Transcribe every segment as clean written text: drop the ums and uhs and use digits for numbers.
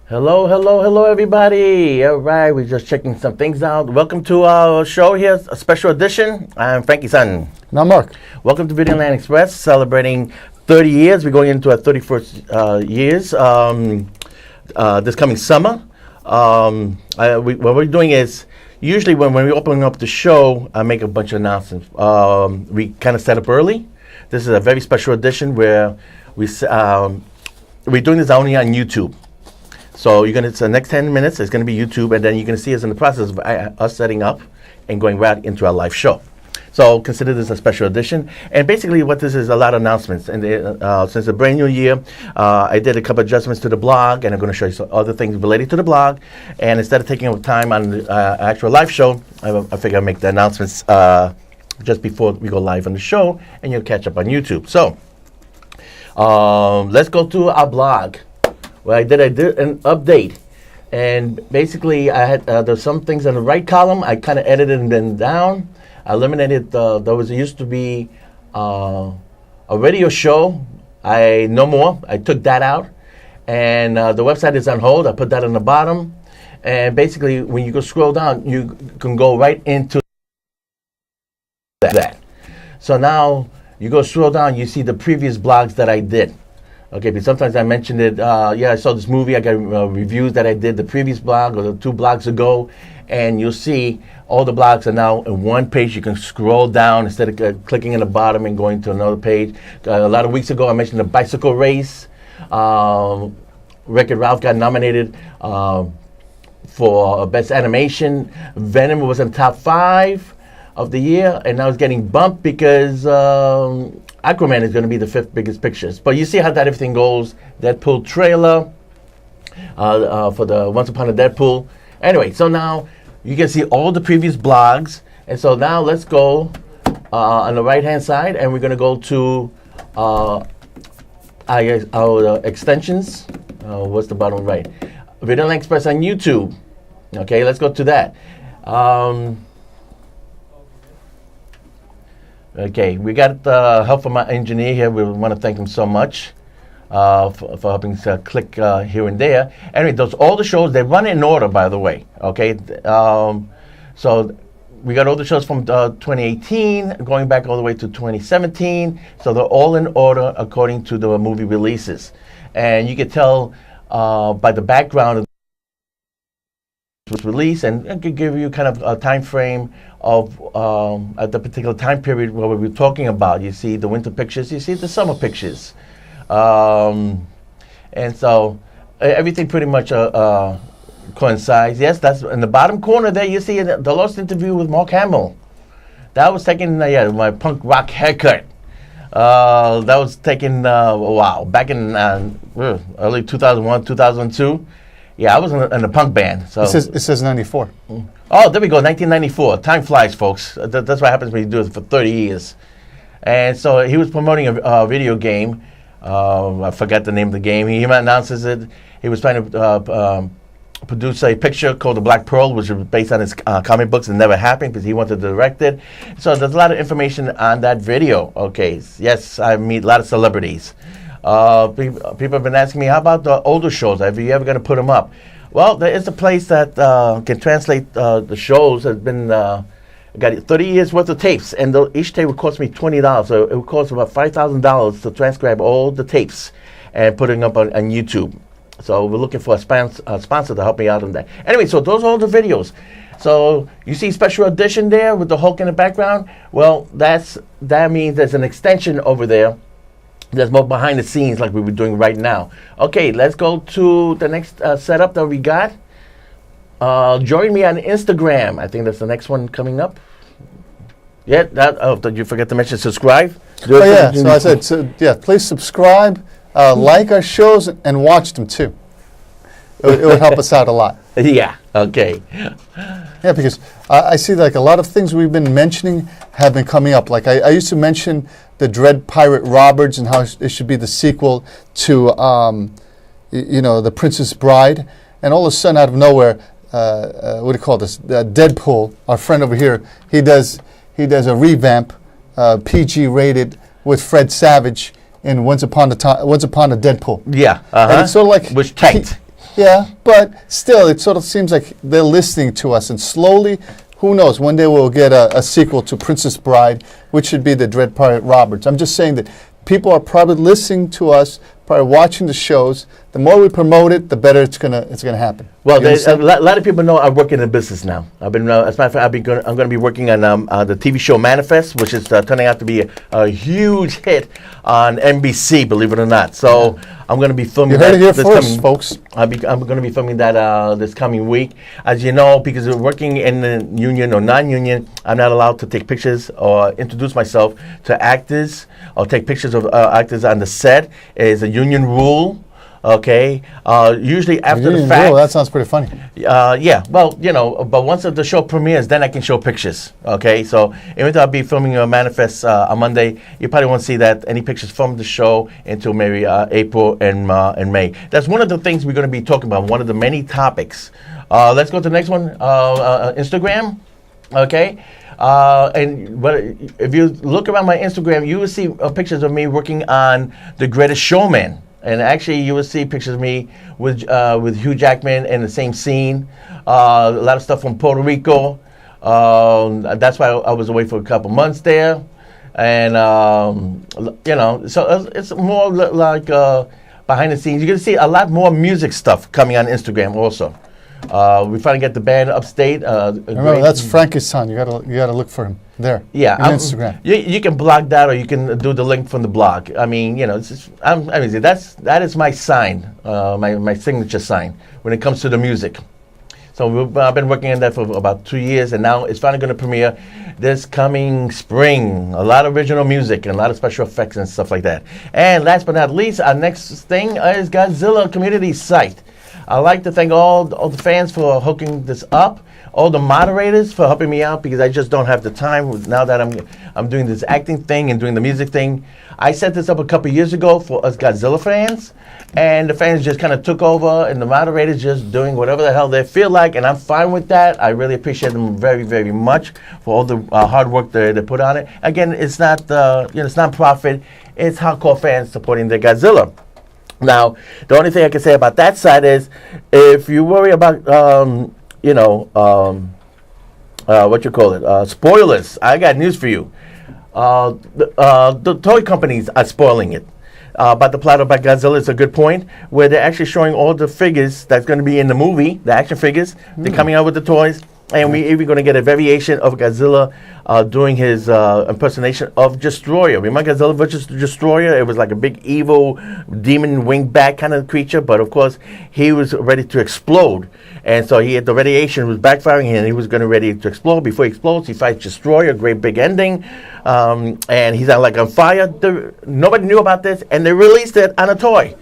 Hello, hello, hello, everybody. All right, we're just checking some things out. Welcome to our show here, a special edition. I'm Frankie's son. And I'm Mark. Welcome to Videoland Express, celebrating 30 years. We're going into our 31st years this coming summer. What we're doing is, usually when we open up the show, I make a bunch of announcements. We kind of set up early. This is a very special edition where we're doing this only on YouTube. So it's the next 10 minutes, it's going to be YouTube, and then you're going to see us in the process of us setting up and going right into our live show. So consider this a special edition. And basically what this is, a lot of announcements. And since the brand new year, I did a couple adjustments to the blog, and I'm going to show you some other things related to the blog. And instead of taking up time on the actual live show, I figure I'll make the announcements just before we go live on the show, and you'll catch up on YouTube. So let's go to our blog. Well, I did an update, and basically I had there's some things in the right column. I kind of edited them down. I eliminated there used to be a radio show. No more. I took that out, and the website is on hold. I put that on the bottom, and basically when you go scroll down, you can go right into that. So now you go scroll down, you see the previous blogs that I did. Okay, but sometimes I mentioned it. I saw this movie. I got reviews that I did the previous blog or the 2 blogs ago, and you'll see all the blogs are now in one page. You can scroll down instead of clicking in the bottom and going to another page. A lot of weeks ago, I mentioned the bicycle race. Wreck-It Ralph got nominated for Best Animation. Venom was in the top 5 of the year, and now it's getting bumped because Aquaman is going to be the 5th biggest pictures. But you see how that everything goes. Deadpool trailer for the Once Upon a Deadpool. Anyway, so now you can see all the previous blogs. And so now let's go on the right-hand side, and we're going to go to our extensions. What's the bottom right? Videoland Express on YouTube. Okay, let's go to that. Okay, we got help from my engineer here. We want to thank him so much for helping us click here and there. Anyway, all the shows, they run in order, by the way. Okay, so we got all the shows from 2018, going back all the way to 2017. So they're all in order according to the movie releases. And you can tell by the background of was released, and it could give you kind of a time frame of at the particular time period where we were talking about. You see the winter pictures, you see the summer pictures, and so everything pretty much coincides. Yes, that's in the bottom corner there. You see the Lost interview with Mark Hamill. That was taken my punk rock haircut. That was taken back in early 2001, 2002. Yeah, I was in a punk band. So it says 94. Oh, there we go, 1994. Time flies, folks. That's what happens when you do it for 30 years. And so he was promoting a video game. I forgot the name of the game. He announces it. He was trying to produce a picture called The Black Pearl, which was based on his comic books. It never happened because he wanted to direct it. So there's a lot of information on that video. Okay, yes, I meet a lot of celebrities. People have been asking me, how about the older shows? Are you ever going to put them up? Well, there is a place that can translate the shows. Has been got 30 years worth of tapes, and each tape would cost me $20. So it would cost about $5,000 to transcribe all the tapes and putting up on YouTube. So we're looking for a sponsor to help me out on that. Anyway, so those are all the videos. So you see special edition there with the Hulk in the background. Well, that means there's an extension over there. There's more behind the scenes like we were doing right now. Okay, let's go to the next setup that we got. Join me on Instagram. I think that's the next one coming up. Yeah, did you forget to mention subscribe? So I said, please subscribe, like our shows, and watch them too. It would help us out a lot. Yeah, okay. Yeah, because I see like a lot of things we've been mentioning have been coming up. Like I used to mention the Dread Pirate Roberts and how it should be the sequel to, The Princess Bride. And all of a sudden, out of nowhere, what do you call this? Deadpool, our friend over here, he does a revamp, PG rated, with Fred Savage in Once Upon a Deadpool. Yeah, and it's sort of like which tight. Yeah, but still, it sort of seems like they're listening to us, and slowly, who knows, one day we'll get a sequel to Princess Bride, which should be the Dread Pirate Roberts. I'm just saying that people are probably listening to us, probably watching the shows. The more we promote it, the better it's gonna happen. Well, a lot of people know I work in the business now. I've been, as a matter of fact, I'm going to be working on the TV show Manifest, which is turning out to be a huge hit on NBC, believe it or not. So I'm going to be filming. You heard it here first, folks. I'm going to be filming that this coming week. As you know, because we're working in the union or non-union, I'm not allowed to take pictures or introduce myself to actors or take pictures of actors on the set. It's a union rule. Okay. Usually after the fact. Oh, that sounds pretty funny. Yeah. Well, but once the show premieres, then I can show pictures. Okay. So even though I'll be filming a Manifest on Monday, you probably won't see any pictures from the show until maybe April and May. That's one of the things we're going to be talking about. One of the many topics. Let's go to the next one. Instagram. Okay. And if you look around my Instagram, you will see pictures of me working on The Greatest Showman. And actually, you will see pictures of me with Hugh Jackman in the same scene. A lot of stuff from Puerto Rico. That's why I was away for a couple months there. And, so it's more like behind the scenes. You're going to see a lot more music stuff coming on Instagram also. We finally get the band Upstate. Remember, that's Frankie's son. You gotta look for him there. Yeah, on Instagram. You can blog that, or you can do the link from the blog. I mean, it's just, that is my sign, my signature sign when it comes to the music. So I've been working on that for about 2 years, and now it's finally going to premiere this coming spring. A lot of original music and a lot of special effects and stuff like that. And last but not least, our next thing is Godzilla community site. I'd like to thank all the fans for hooking this up, all the moderators for helping me out, because I just don't have the time now that I'm doing this acting thing and doing the music thing. I set this up a couple years ago for us Godzilla fans, and the fans just kind of took over, and the moderators just doing whatever the hell they feel like, and I'm fine with that. I really appreciate them very, very much for all the hard work they put on it. Again, it's not it's not profit. It's hardcore fans supporting their Godzilla. Now, the only thing I can say about that side is, if you worry about, spoilers, I got news for you. The toy companies are spoiling it. But the plot about Godzilla is a good point, where they're actually showing all the figures that's going to be in the movie, the action figures. They're coming out with the toys. And we're even going to get a variation of Godzilla doing his impersonation of Destroyer. Remember Godzilla vs. Destroyer? It was like a big evil demon winged bat kind of creature, but of course he was ready to explode. And so the radiation was backfiring and he was ready to explode. Before he explodes, he fights Destroyer, great big ending. And he's on fire. Nobody knew about this, and they released it on a toy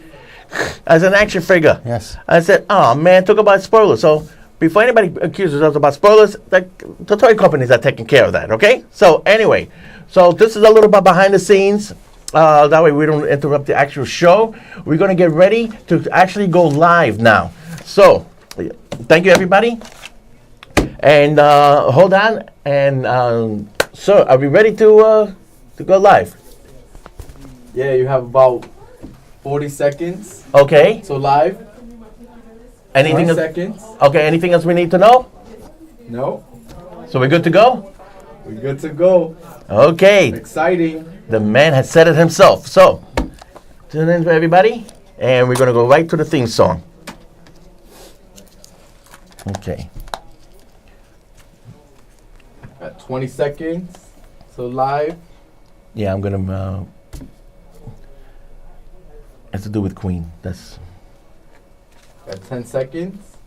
as an action figure. Yes. I said, oh man, talk about spoilers. So before anybody accuses us about spoilers, the toy companies are taking care of that, okay? So anyway, this is a little bit behind the scenes. That way we don't interrupt the actual show. We're going to get ready to actually go live now. So thank you, everybody. And hold on. And sir, are we ready to go live? Yeah, you have about 40 seconds. Okay. So live. Anything 20 else? seconds. Okay, anything else we need to know? No. So we're good to go? We're good to go. Okay. Exciting. The man has said it himself. So, tune in for everybody, and we're going to go right to the theme song. Okay. Got 20 seconds. So live. Yeah, I'm going to... has to do with Queen. That's... Got 10 seconds.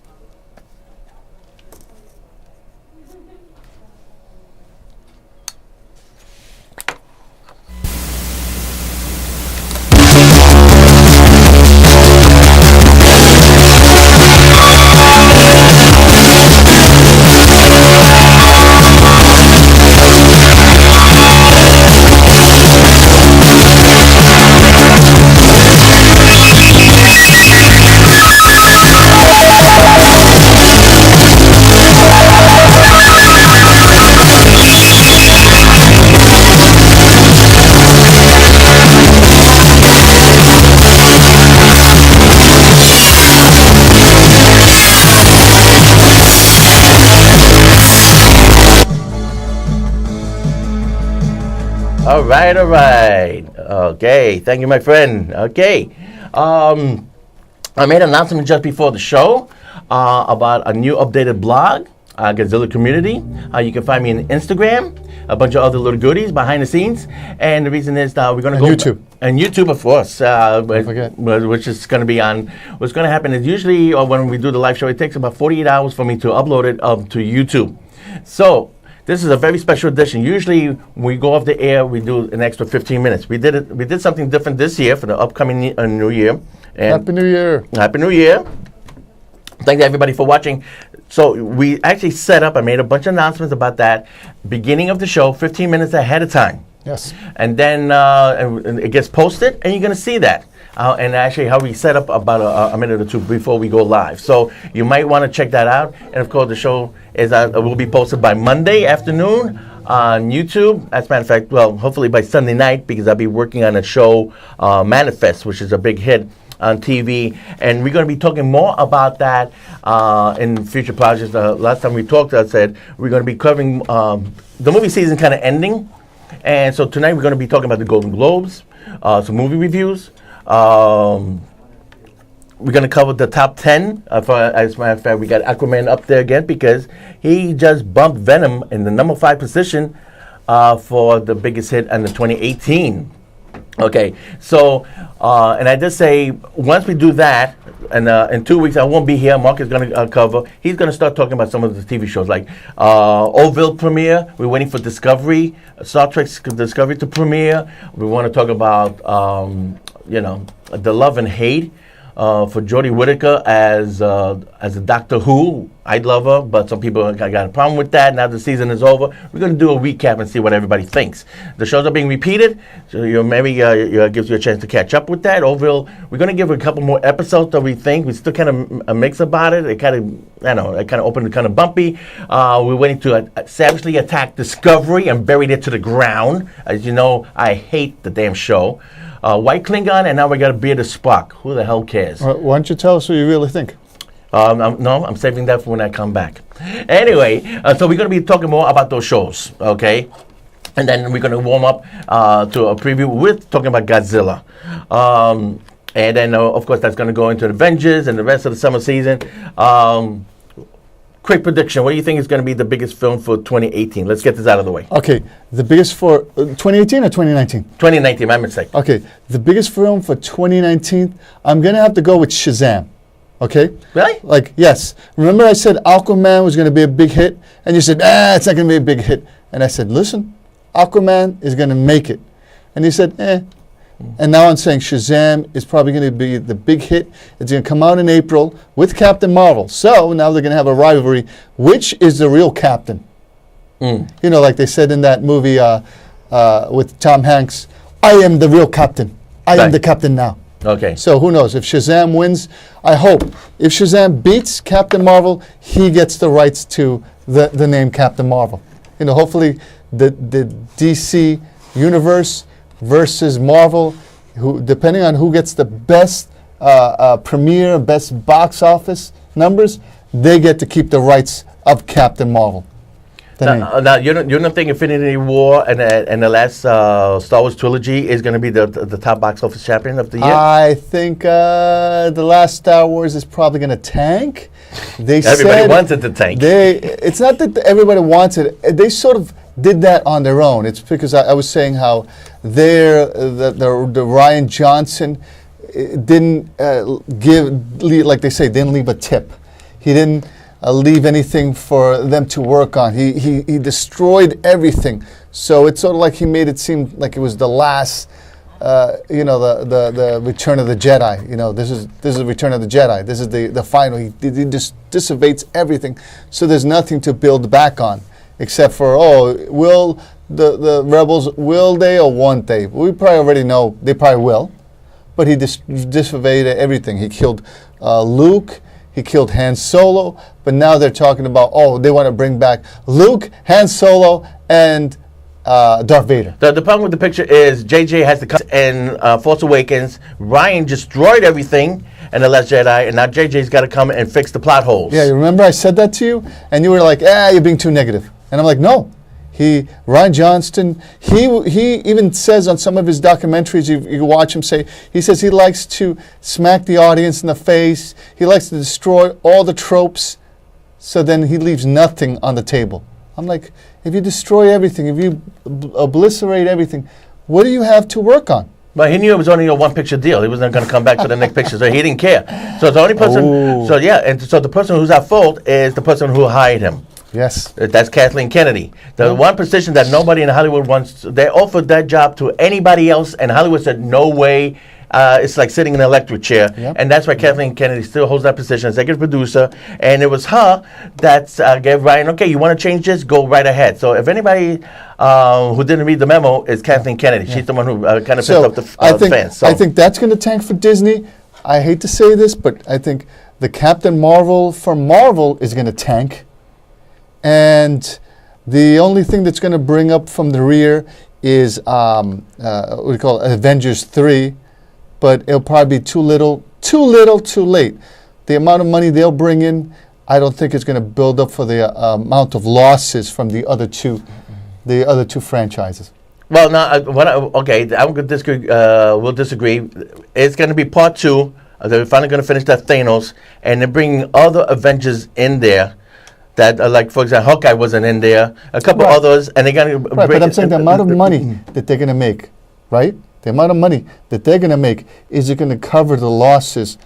All right, all right. Okay, thank you, my friend. Okay. I made an announcement just before the show about a new updated blog, Godzilla Community. You can find me on Instagram, a bunch of other little goodies behind the scenes. And the reason is that we're going to go... YouTube. And YouTube, of course. forget. Which is going to be on... What's going to happen is usually when we do the live show, it takes about 48 hours for me to upload it to YouTube. So... This is a very special edition. Usually, when we go off the air, we do an extra 15 minutes. We did something different this year for the upcoming New Year. And Happy New Year. Happy New Year. Thank you, everybody, for watching. So we actually set up, I made a bunch of announcements about that, beginning of the show, 15 minutes ahead of time. Yes. And then and it gets posted, and you're going to see that. And actually how we set up about a minute or two before we go live. So you might want to check that out. And of course, the show is will be posted by Monday afternoon on YouTube. As a matter of fact, well, hopefully by Sunday night, because I'll be working on a show, Manifest, which is a big hit on TV. And we're going to be talking more about that in future projects. Last time we talked, I said we're going to be covering the movie season kind of ending. And so tonight we're going to be talking about the Golden Globes, some movie reviews. We're going to cover the top 10. As a matter of fact, we got Aquaman up there again because he just bumped Venom in the number 5 position for the biggest hit in the 2018. Okay, so, and I just say, once we do that, and in 2 weeks I won't be here, Mark is going to cover, he's going to start talking about some of the TV shows, like Orville premiere, we're waiting for Discovery, Star Trek Discovery to premiere, we want to talk about, the love and hate for Jodie Whittaker as a Doctor Who. I'd love her, but some people got a problem with that. Now the season is over. We're going to do a recap and see what everybody thinks. The shows are being repeated, so maybe gives you a chance to catch up with that. Orville, we're going to give a couple more episodes that we think. We still kind of a mix about it. It kind of opened kind of bumpy. We're waiting to savagely attack Discovery and buried it to the ground. As you know, I hate the damn show. White Klingon, and now we got a bearded Spock. Who the hell cares? Why don't you tell us what you really think? I'm saving that for when I come back. Anyway, so we're going to be talking more about those shows, okay? And then we're going to warm up to a preview with talking about Godzilla. And then, of course, that's going to go into Avengers and the rest of the summer season. Quick prediction. What do you think is going to be the biggest film for 2018? Let's get this out of the way. Okay, the biggest for 2018 or 2019? 2019, my mistake. Okay, the biggest film for 2019, I'm going to have to go with Shazam. Okay? Really? Yes. Remember I said Aquaman was going to be a big hit? And you said, it's not going to be a big hit. And I said, listen, Aquaman is going to make it. And you said, And now I'm saying Shazam is probably going to be the big hit. It's going to come out in April with Captain Marvel. So now they're going to have a rivalry. Which is the real Captain? Like they said in that movie with Tom Hanks, I am the real Captain. I am the Captain now. Okay. So who knows? If Shazam wins, I hope. If Shazam beats Captain Marvel, he gets the rights to the name Captain Marvel. Hopefully the DC universe versus Marvel, who depending on who gets the best premiere, best box office numbers, they get to keep the rights of Captain Marvel. Now you don't think Infinity War and the last Star Wars trilogy is going to be the top box office champion of the year? I think the last Star Wars is probably going to tank. Everybody wants it to tank. It's not that everybody wants it. They sort of did that on their own. It's because I was saying how the Ryan Johnson didn't like they say, didn't leave a tip. He didn't leave anything for them to work on. He destroyed everything. So it's sort of like he made it seem like it was the last, the Return of the Jedi. This is Return of the Jedi. This is the final. He just dissipates everything. So there's nothing to build back on, except for will the rebels, will they or won't they? We probably already know they probably will, but he dissipated everything. He killed Luke. He killed Han Solo, but now they're talking about, they want to bring back Luke, Han Solo, and Darth Vader. The problem with the picture is JJ has to come in Force Awakens. Ryan destroyed everything in The Last Jedi, and now JJ's got to come and fix the plot holes. Yeah, you remember I said that to you? And you were like, you're being too negative. And I'm like, no. Ryan Johnston, he even says on some of his documentaries, you watch him say, he says he likes to smack the audience in the face. He likes to destroy all the tropes, so then he leaves nothing on the table. I'm like, if you destroy everything, if you obliterate everything, what do you have to work on? But he knew it was only a one-picture deal. He wasn't going to come back for the next picture, so he didn't care. So the only person, and so the person who's at fault is the person who hired him. Yes. That's Kathleen Kennedy. The one position that nobody in Hollywood wants, they offered that job to anybody else, and Hollywood said, no way. It's like sitting in an electric chair. Yep. And that's why Kathleen Kennedy still holds that position, executive producer. And it was her that gave Ryan, okay, you want to change this? Go right ahead. So if anybody who didn't read the memo is Kathleen Kennedy. She's the one who kind of pissed off the fans. So I think that's going to tank for Disney. I hate to say this, but I think the Captain Marvel from Marvel is going to tank. And the only thing that's going to bring up from the rear is what we call Avengers 3. But it'll probably be too little, too late. The amount of money they'll bring in, I don't think it's going to build up for the amount of losses from the other two franchises. Well, now, I'm going to disagree. We'll disagree. It's going to be part 2. They're finally going to finish that Thanos, and they're bringing other Avengers in there. That, like, for example, Hawkeye wasn't in there. A couple others, and they're going to. Right, but I'm saying the amount of money that they're going to make, right? The amount of money that they're going to make, is it going to cover the losses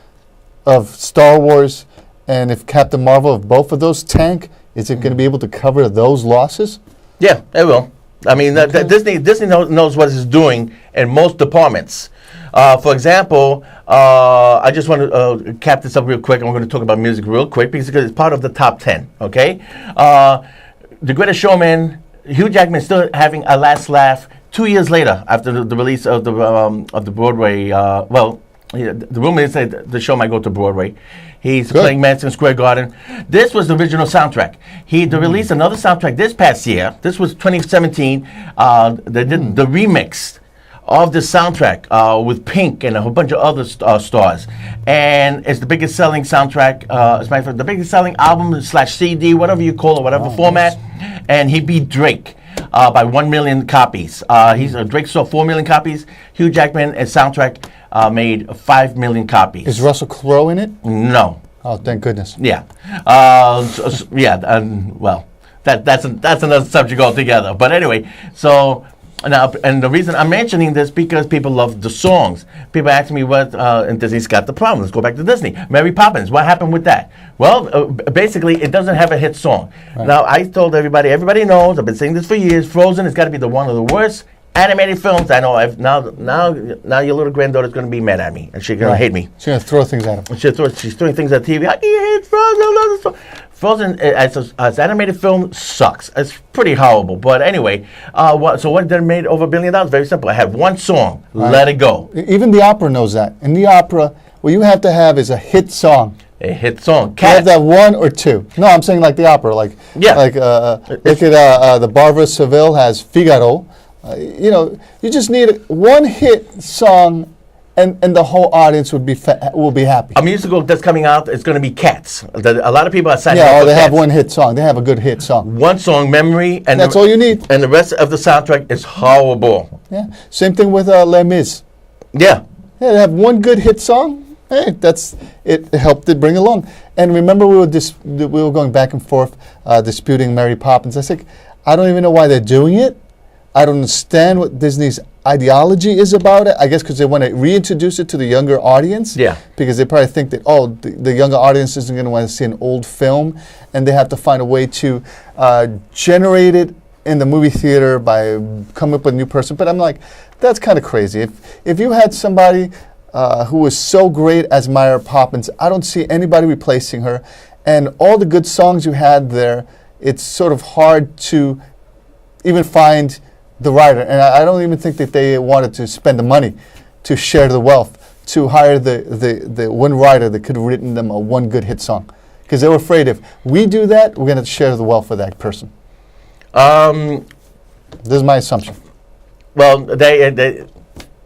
of Star Wars? And if Captain Marvel, if both of those tank, is it going to be able to cover those losses? Yeah, it will. I mean, Disney knows what it's doing in most departments. For example, I just want to cap this up real quick. I'm going to talk about music real quick because it's part of the top 10, okay? The Greatest Showman, Hugh Jackman is still having a last laugh 2 years later after the release of the Broadway. The rumor is that the show might go to Broadway. He's playing Madison Square Garden. This was the original soundtrack. They released another soundtrack this past year. This was 2017. They did the remix of the soundtrack with Pink and a whole bunch of other stars. And it's the biggest selling soundtrack. As a matter of fact, the biggest selling album / CD, whatever you call it, whatever format. Nice. And he beat Drake by 1 million copies. Drake sold 4 million copies. Hugh Jackman and soundtrack made 5 million copies. Is Russell Crowe in it? No. Oh, thank goodness. Yeah. That's another subject altogether. But anyway, so now, and the reason I'm mentioning this because people love the songs. People ask me what, and Disney's got the problem. Let's go back to Disney. Mary Poppins, what happened with that? Well, basically, it doesn't have a hit song. Right. Now, I told everybody knows, I've been saying this for years, Frozen has got to be one of the worst animated films I know. Now your little granddaughter's going to be mad at me, and she's going to hate me. She's going to throw things at him. She's throwing things at TV. I hate Frozen. Frozen as animated film sucks. It's pretty horrible. But anyway, what they made over $1 billion? Very simple. I have one song, Let It Go. Even the opera knows that. In the opera, what you have to have is a hit song. A hit song. You have that one or two. No, I'm saying like the opera. Look at the Bar of Seville has Figaro. You just need one hit song, and the whole audience will be happy. A musical that's coming out is going to be Cats. A lot of people are signing up for they Cats. have one hit song. They have a good hit song. One song, Memory, and that's all you need. And the rest of the soundtrack is horrible. Yeah. Same thing with Les Mis. Yeah. Yeah, they have one good hit song. Hey, it helped it bring along. And remember, we were going back and forth disputing Mary Poppins. I said, I don't even know why they're doing it. I don't understand what Disney's ideology is about it. I guess because they want to reintroduce it to the younger audience. Yeah. Because they probably think that, the younger audience isn't going to want to see an old film, and they have to find a way to generate it in the movie theater by coming up with a new person. But I'm like, that's kind of crazy. If you had somebody who was so great as Mary Poppins, I don't see anybody replacing her. And all the good songs you had there, it's sort of hard to even find the writer, and I don't even think that they wanted to spend the money to share the wealth, to hire the one writer that could have written them one good hit song. Because they were afraid if we do that, we're going to share the wealth with that person. This is my assumption. Well, they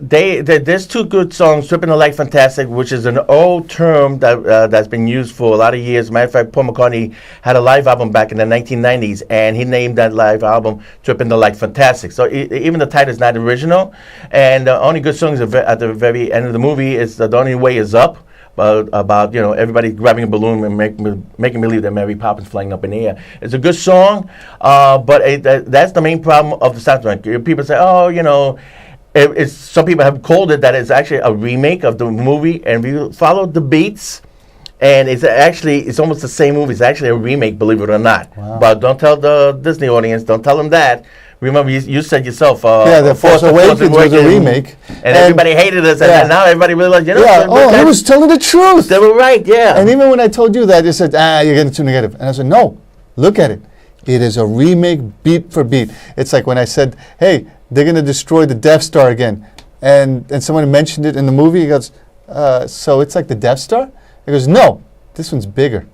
there's two good songs, "Trippin' the Like Fantastic," which is an old term that's been used for a lot of years. Matter of fact, Paul McCartney had a live album back in the 1990s, and he named that live album "Trippin' the Like Fantastic." So even the title is not original, and the only good songs at the very end of the movie is "The Only Way Is Up." About everybody grabbing a balloon and making believe that Mary Poppins flying up in the air. It's a good song, but that's the main problem of the soundtrack. People say, some people have called it that it's actually a remake of the movie, and if you follow the beats, and it's almost the same movie. It's actually a remake, believe it or not. Wow. But don't tell the Disney audience. Don't tell them that. Remember, you said yourself. The Force Awakens was a remake, and everybody hated us, and now everybody realized, he was telling the truth. They were right, yeah. And even when I told you that, you said, you're getting too negative. And I said, no, look at it. It is a remake, beat for beat. It's like when I said, hey, they're going to destroy the Death Star again, and someone mentioned it in the movie. He goes, so it's like the Death Star? He goes, no, this one's bigger.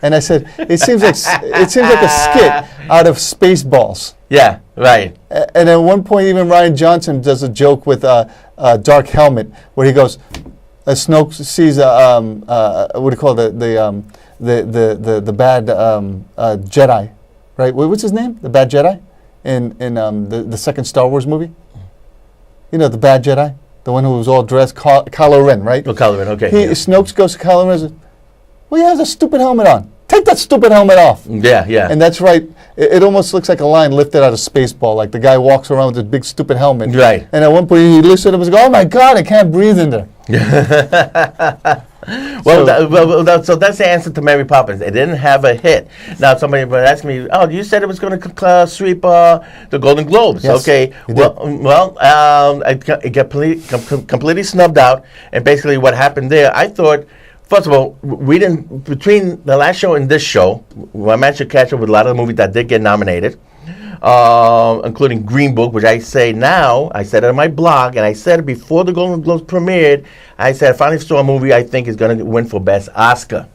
And I said, it seems like a skit out of Spaceballs. Yeah, right. And at one point, even Ryan Johnson does a joke with Dark Helmet, where he goes, Snoke sees what do you call it, the bad Jedi, right? What's his name? The bad Jedi in the second Star Wars movie. You know, the bad Jedi, the one who was all dressed, Kylo Ren, right? Oh, Kylo Ren. Okay. Snoke goes to Kylo Ren and says, well, he has a stupid helmet on. Take that stupid helmet off. Yeah, yeah. And that's right. It almost looks like a line lifted out of Spaceball. Like the guy walks around with this big stupid helmet. Right. And at one point he lifts it up and goes, oh my God, I can't breathe in there. So that's the answer to Mary Poppins. It didn't have a hit. Now somebody would ask me, "Oh, you said it was going to sweep the Golden Globes." Yes, okay. It got completely snubbed out. And basically, what happened there? I thought, first of all, we didn't between the last show and this show. I managed to catch up with a lot of the movies that did get nominated. Including Green Book, which I say now, I said it on my blog, and I said it before the Golden Globes premiered, I said I finally saw a movie I think is going to win for Best Oscar.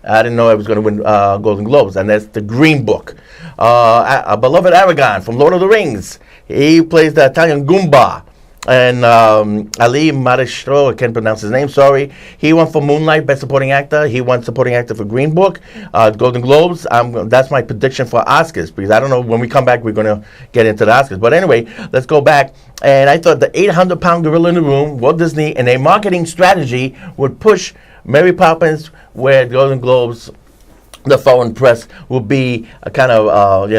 I didn't know it was going to win Golden Globes, and that's the Green Book. A beloved Aragorn from Lord of the Rings. He plays the Italian Goomba. And Ali Maristro, I can't pronounce his name, sorry. He won for Moonlight, Best Supporting Actor. He won Supporting Actor for Green Book. Golden Globes, that's my prediction for Oscars, because I don't know, when we come back, we're going to get into the Oscars. But anyway, let's go back. And I thought the 800-pound gorilla in the room, Walt Disney, and a marketing strategy would push Mary Poppins, where Golden Globes, the foreign press, will be a kind of,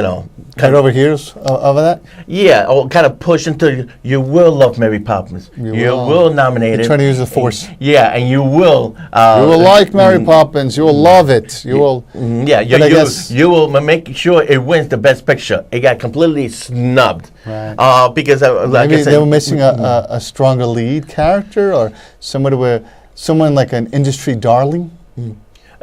Kind of over here over that? Yeah, or kind of push until you will love Mary Poppins. You will nominate it. You're trying to use the force. Yeah, and you will. You will like Mary Poppins. You will love it. You will. Yeah, you will make sure it wins the Best Picture. It got completely snubbed. Right. Because, like maybe I said, they were missing a stronger lead character, or someone like an industry darling.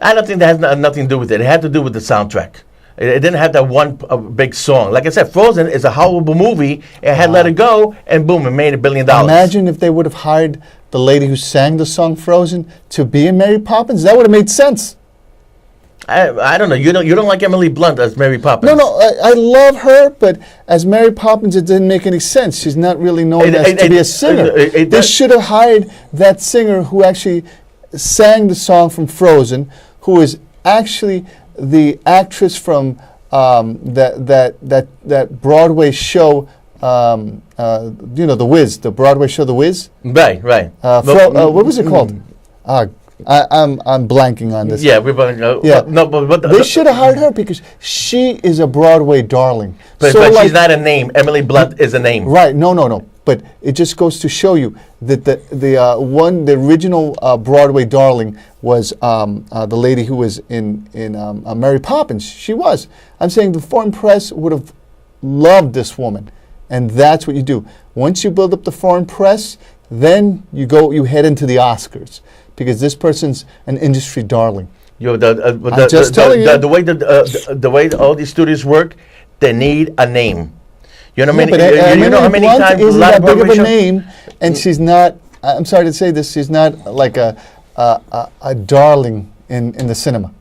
I don't think that has nothing to do with it. It had to do with the soundtrack. It didn't have that one big song. Like I said, Frozen is a horrible movie. It had Let It Go, and boom, it made $1 billion. Imagine if they would have hired the lady who sang the song Frozen to be in Mary Poppins. That would have made sense. I don't know. You don't like Emily Blunt as Mary Poppins. No. I love her, but as Mary Poppins, it didn't make any sense. She's not really known to be a singer. They should have hired that singer who actually sang the song from Frozen, who is actually the actress from that Broadway show, The Wiz, the Broadway show, The Wiz. Right. What was it called? I'm blanking on this. Yeah, but they should have hired her because she is a Broadway darling. But she's not a name. Emily Blunt is a name. Right? No. But it just goes to show you that the original Broadway darling was the lady who was in Mary Poppins. She was. I'm saying the foreign press would have loved this woman, and that's what you do. Once you build up the foreign press, then you head into the Oscars, because this person's an industry darling. I'm just telling you. The way all these studios work, they need a name. You know what I mean? You know how many times isn't that big of a name, and she's not. I'm sorry to say this. She's not like a darling in the cinema.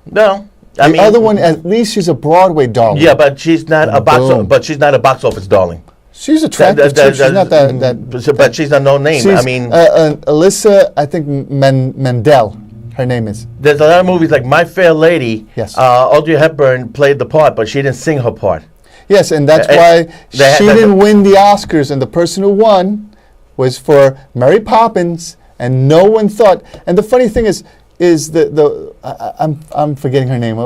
No, the other one, at least she's a Broadway darling. Yeah, but she's not a box. But she's not a box office darling. She's attractive too. She's not that. But she's a no name. She's, I mean, Alyssa, I think Mendel, her name is. there's a lot of movies like My Fair Lady. Yes. Audrey Hepburn played the part, but she didn't sing her part. Yes, and that's why she didn't win the Oscars, and the person who won was for Mary Poppins, and no one thought. And the funny thing is I'm forgetting her name.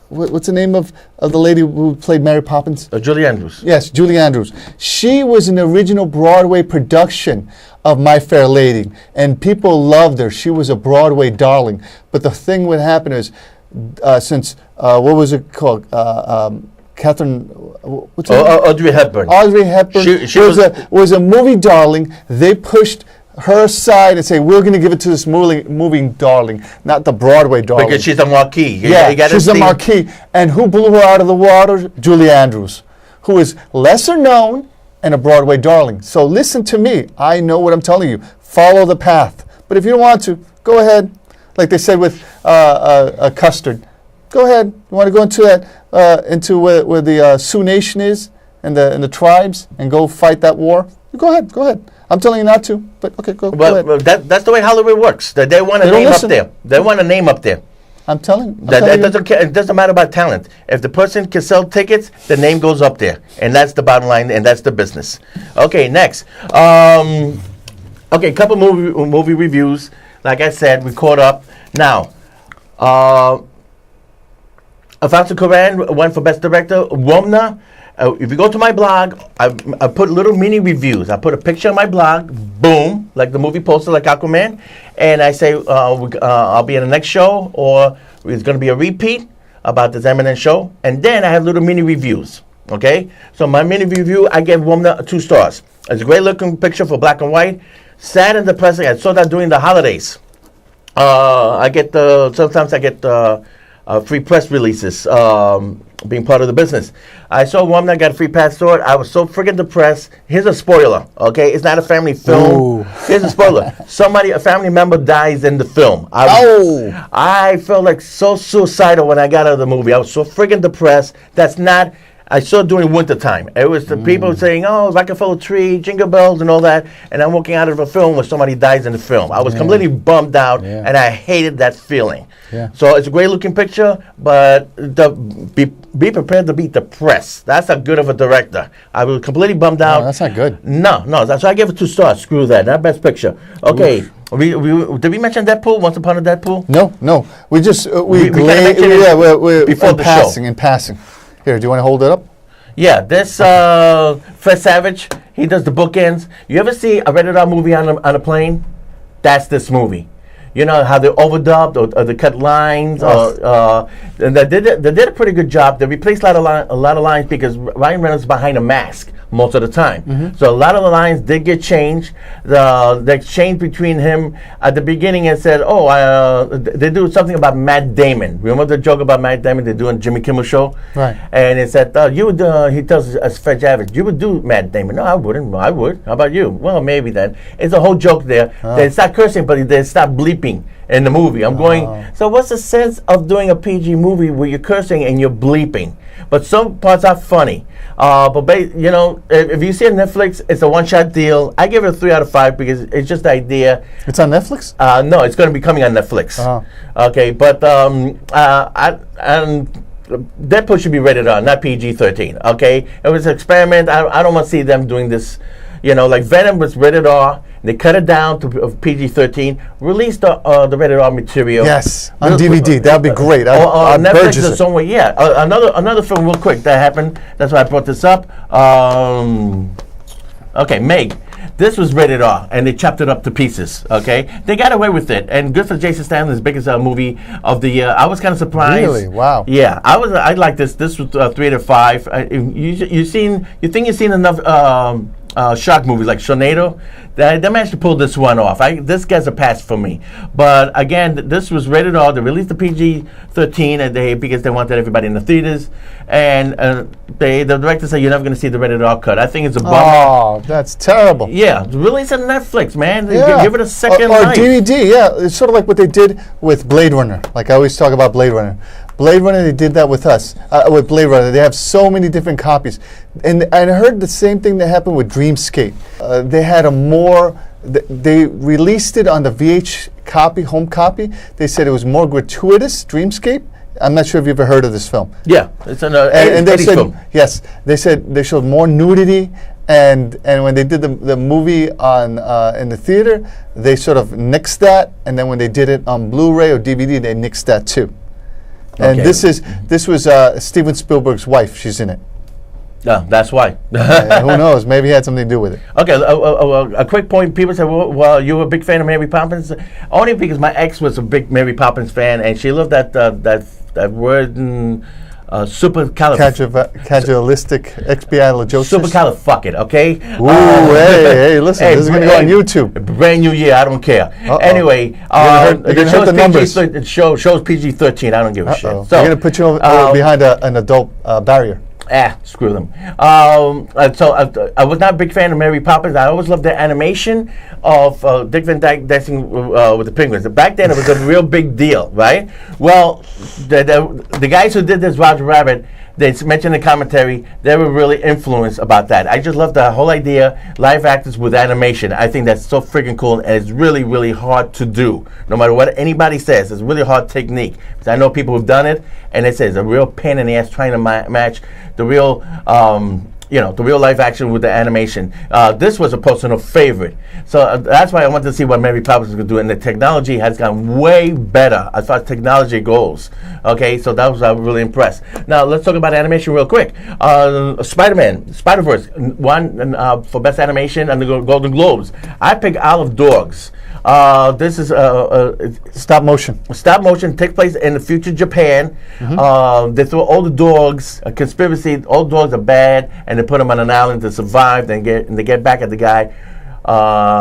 What's the name of the lady who played Mary Poppins? Julie Andrews. Yes, Julie Andrews. She was an original Broadway production of My Fair Lady, and people loved her. She was a Broadway darling. But the thing what happened is, since what was it called? Catherine. What's her name? Audrey Hepburn. Audrey Hepburn She was a movie darling. They pushed her side and say, we're going to give it to this movie darling, not the Broadway darling. Because she's a marquee. Yeah, she's a marquee. And who blew her out of the water? Julie Andrews, who is lesser known and a Broadway darling. So listen to me. I know what I'm telling you. Follow the path. But if you don't want to, go ahead. Like they said with Custard. Go ahead. You want to go into that, into where the Sioux Nation is and the tribes and go fight that war? Go ahead. Go ahead. I'm telling you not to, but okay, go ahead. But that's the way Hollywood works. They want a name up there. They want a name up there. I'm telling you. It doesn't matter about talent. If the person can sell tickets, the name goes up there. And that's the bottom line, and that's the business. Okay, next. Okay, couple movie reviews. Like I said, we caught up. Now, Alfonso Cuarón won for Best Director. Womna. If you go to my blog, I put little mini reviews. I put a picture on my blog, boom, like the movie poster, like Aquaman, and I say I'll be in the next show, or it's going to be a repeat about this eminent show, and then I have little mini reviews. Okay, so my mini review, I gave Womna 2 stars. It's a great looking picture for black and white. Sad and depressing. I saw that during the holidays. Sometimes I get free press releases. Being part of the business, I saw one that got a free pass for it. I was so freaking depressed. Here's a spoiler, okay? It's not a family film. Ooh. Here's a spoiler. A family member dies in the film. I felt like so suicidal when I got out of the movie. I was so freaking depressed. I saw it during wintertime. It was the people saying, oh, Rockefeller Tree, Jingle Bells, and all that. And I'm walking out of a film where somebody dies in the film. I was completely bummed out, and I hated that feeling. Yeah. So it's a great looking picture, but be prepared to be depressed. That's not good of a director. I was completely bummed out. No, that's not good. No. That's why I gave it 2 stars. Screw that. Not best picture. Okay. Did we mention Deadpool? Once Upon a Deadpool? No. We just we're before the show. In passing. Here, do you want to hold it up? Yeah, this Fred Savage, he does the bookends. You ever see a rated R movie on a plane? That's this movie. You know how they overdubbed or they cut lines, and they did a pretty good job. They replaced a lot of lines because Ryan Reynolds is behind a mask most of the time. Mm-hmm. So a lot of the lines did get changed. The exchange between him at the beginning and said, they do something about Matt Damon. Remember the joke about Matt Damon? They're doing Jimmy Kimmel show, right? And it said, you would. He tells us Fred Savage, you would do Matt Damon. No, I wouldn't. I would. How about you? Well, maybe then. It's a whole joke there. They start cursing, but they stop bleeping in the movie. I'm going, so what's the sense of doing a PG movie where you're cursing and you're bleeping? But some parts are funny. If you see it on Netflix, it's a one-shot deal. I give it a 3 out of 5 because it's just the idea. It's on Netflix? No, it's going to be coming on Netflix. Okay, but Deadpool should be rated R, not PG-13. Okay, it was an experiment. I don't want to see them doing this. Like Venom was rated R. They cut it down to PG-13. Release the rated R material. Yes, on DVD. That would be great. On Netflix or somewhere. Yeah. Another film, real quick, that happened. That's why I brought this up. Okay, Meg. This was rated R, and they chopped it up to pieces. Okay, they got away with it, and good for Jason Statham's biggest movie of the year. I was kind of surprised. Really? Wow. Yeah, I like this. This was 3 out of 5. You think you've seen enough shark movies like Sharknado? They managed to pull this one off. This gets a pass for me. But again, this was rated R. They released the PG-13 because they wanted everybody in the theaters. And the director said, you're never going to see the rated R cut. I think it's a bummer. Oh, that's terrible. Yeah, release it on Netflix, man. Give it a second life. Or DVD, yeah. It's sort of like what they did with Blade Runner. Like I always talk about Blade Runner. Blade Runner, they did that with us. With Blade Runner, they have so many different copies. And I heard the same thing that happened with Dreamscape. They had a more, they released it on the VH copy, home copy. They said it was more gratuitous, Dreamscape. I'm not sure if you've ever heard of this film. Yeah, it's an and they 80s said, film. yes, they said they showed more nudity. And when they did the movie on in the theater, they sort of nixed that. And then when they did it on Blu-ray or DVD, they nixed that too. And Okay. this was Steven Spielberg's wife. She's in it. Yeah, that's why. Who knows? Maybe he had something to do with it. Okay, a quick point. People say, well, you were a big fan of Mary Poppins? Only because my ex was a big Mary Poppins fan, and she loved that word in Supercalifragilistic. Supercalifragilistic, okay? Ooh, hey, listen, this is going to go on YouTube. Brand new year, I don't care. Anyway, you're gonna hurt the numbers. It shows PG-13, I don't give a shit. So, they're going to put you behind an adult barrier. Screw them. So I was not a big fan of Mary Poppins. I always loved the animation of Dick Van Dyke dancing with the penguins. Back then, it was a real big deal, right? Well, the guys who did this, Roger Rabbit, they mentioned in the commentary, they were really influenced about that. I just love the whole idea, live actors with animation. I think that's so freaking cool, and it's really, really hard to do. No matter what anybody says, it's a really hard technique. Because I know people who've done it, and it says a real pain in the ass trying to match the real, the real live action with the animation. This was a personal favorite. So that's why I wanted to see what Mary Poppins was going to do. And the technology has gotten way better as far as technology goes. Okay, so that was really impressed. Now, let's talk about animation real quick. Spider-Man, Spider-Verse, won for Best Animation on the Golden Globes. I picked Isle of Dogs. This is Stop motion. Stop motion takes place in the future Japan. They throw all the dogs, a conspiracy, all dogs are bad, and they put them on an island to survive, and they get back at the guy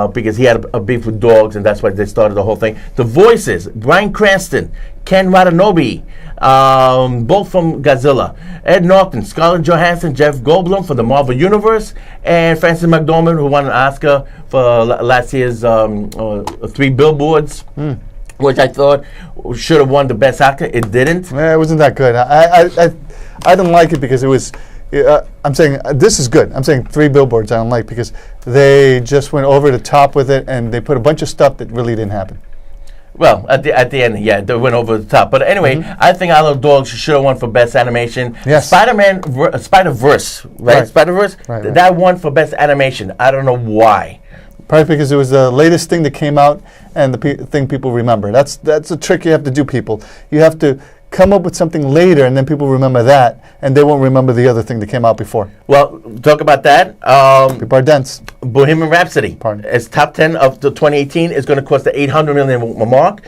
because he had a beef with dogs, and that's why they started the whole thing. The voices, Bryan Cranston, Ken Watanabe, both from Godzilla, Ed Norton, Scarlett Johansson, Jeff Goldblum for the Marvel Universe, and Frances McDormand, who won an Oscar for last year's 3 Billboards, which I thought should have won the Best Actor. It didn't. It wasn't that good. I didn't like it because it was. I'm saying this is good. I'm saying 3 Billboards I don't like because they just went over the top with it and they put a bunch of stuff that really didn't happen. Well, at the end, yeah, they went over the top. But anyway, I think Isle of Dogs should have won for Best Animation. Yes. Spider-Verse, right? Spider-Verse, Right. that won for Best Animation. I don't know why. Probably because it was the latest thing that came out and the thing people remember. That's a trick you have to do, people. You have to come up with something later and then people remember that and they won't remember the other thing that came out before. Well, talk about that. People are dense. Bohemian Rhapsody. Pardon? It's top 10 of the 2018. It's going to cost the 800 million mark.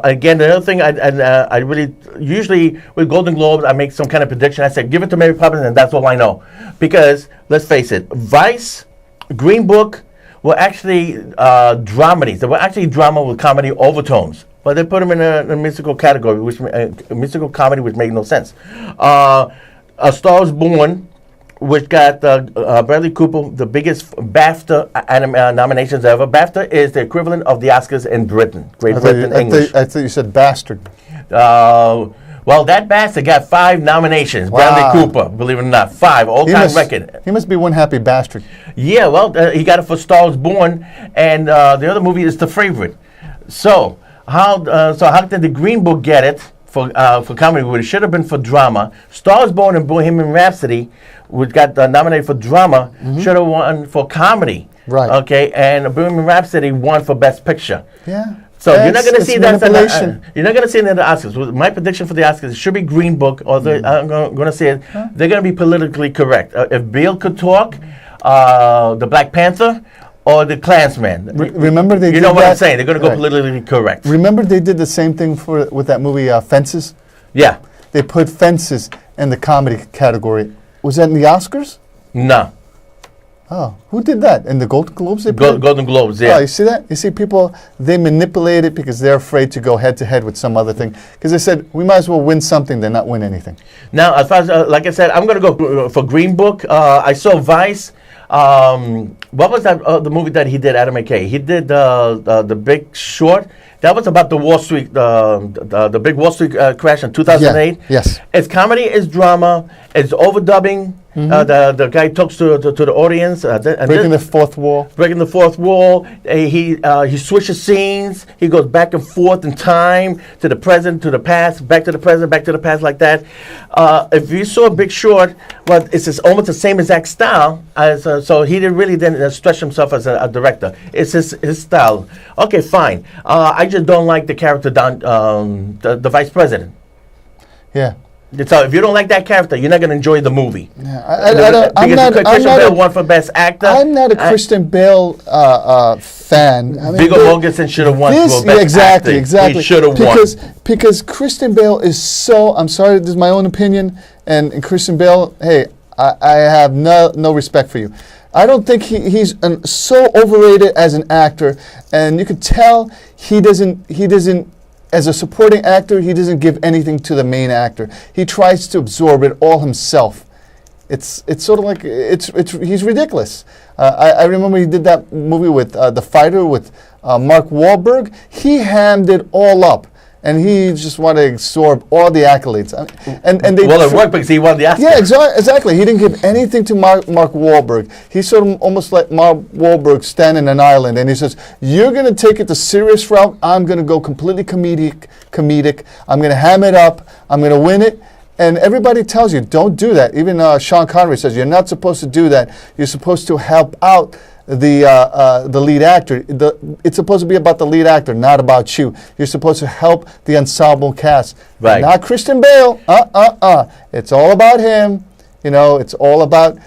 Again, the other thing I really, usually with Golden Globes, I make some kind of prediction. I said, give it to Mary Poppins, and that's all I know. Because, let's face it, Vice, Green Book were actually dramedies. They were actually drama with comedy overtones. But they put them in a musical category, which a musical comedy, which made no sense. A Star is Born, which got Bradley Cooper the biggest BAFTA nominations ever. BAFTA is the equivalent of the Oscars in Britain, Great Britain, English. I thought you said bastard. Well, that bastard got 5 nominations. Wow. Bradley Cooper, believe it or not, 5 all-time record. He must be one happy bastard. Yeah, well, he got it for Star is Born, and the other movie is The Favorite. So how did the Green Book get it for comedy? It should have been for drama. Star is Born and Bohemian Rhapsody, which got nominated for drama, should have won for comedy. Right. Okay, and Bohemian Rhapsody won for Best Picture. Yeah. So you're not going to see that. Manipulation. You're not going to see it in the Oscars. My prediction for the Oscars, it should be Green Book, or I'm going to say it. They're going to be politically correct. If Bill could talk, the Black Panther, or the Klansman. Remember they did that? You know what I'm saying? They're going to go politically correct. Remember they did the same thing with that movie Fences? Yeah. They put Fences in the comedy category. Was that in the Oscars? No. Oh, who did that? In the Golden Globes they put it? Golden Globes, yeah. Oh, you see that? You see people, they manipulate it because they're afraid to go head-to-head with some other thing. Because they said, we might as well win something than not win anything. Now, as far as, like I said, I'm going to go for Green Book. I saw Vice. What was that? The movie that he did, Adam McKay. He did the Big Short. That was about the Wall Street, the big Wall Street crash in 2008. Yeah. Yes. It's comedy, it's drama, it's overdubbing. The guy talks to the audience. Breaking the fourth wall. Breaking the fourth wall. He switches scenes. He goes back and forth in time to the present, to the past, back to the present, back to the past, like that. If you saw Big Short, well, it's almost the same exact style. So he didn't stretch himself as a director. It's his style. Okay, fine. I just don't like the character the vice president. Yeah. So if you don't like that character, you're not going to enjoy the movie. Yeah, Christian Bale won for Best Actor. I'm not a Christian Bale fan. I mean, Viggo Mortensen should have won for Best exactly, Actor. exactly. He should have won. Because Christian Bale is so, I'm sorry, this is my own opinion, and Christian Bale, hey, I have no respect for you. I don't think he's so overrated as an actor, and you could tell he doesn't. As a supporting actor, he doesn't give anything to the main actor. He tries to absorb it all himself. It's sort of like he's ridiculous. I remember he did that movie with The Fighter with Mark Wahlberg. He hammed it all up, and he just wanted to absorb all the accolades. It worked because he won the Oscar. Yeah, exactly. He didn't give anything to Mark Wahlberg. He sort of almost let Mark Wahlberg stand in an island, and he says, "You're going to take it the serious route. I'm going to go completely comedic. I'm going to ham it up. I'm going to win it." And everybody tells you, don't do that. Even Sean Connery says, you're not supposed to do that. You're supposed to help out the lead actor. It's supposed to be about the lead actor, not about you. You're supposed to help the ensemble cast. Right. Not Christian Bale. It's all about him. It's all about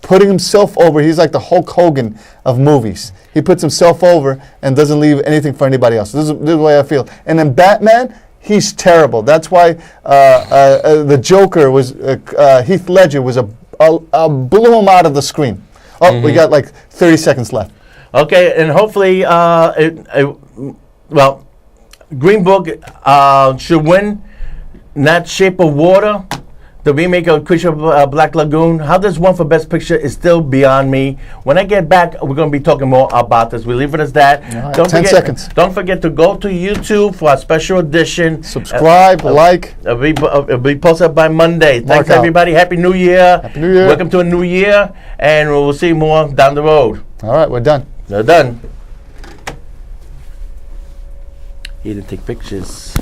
putting himself over. He's like the Hulk Hogan of movies. He puts himself over and doesn't leave anything for anybody else. This is the way I feel. And then Batman, he's terrible. That's why the Joker was Heath Ledger was blew him out of the screen. We got like 30 seconds left. Okay, and hopefully, Green Book should win. Not Shape of Water, the remake of Creature of Black Lagoon. How this won for Best Picture is still beyond me. When I get back, we're going to be talking more about this. We leave it as that. Right, 10 seconds. Don't forget to go to YouTube for our special edition. Subscribe, like. It'll be posted by Monday. Thanks, out. everybody. Happy New Year. Happy New Year. Welcome to a new year, and we'll see more down the road. All right, we're done. They're done. He didn't take pictures.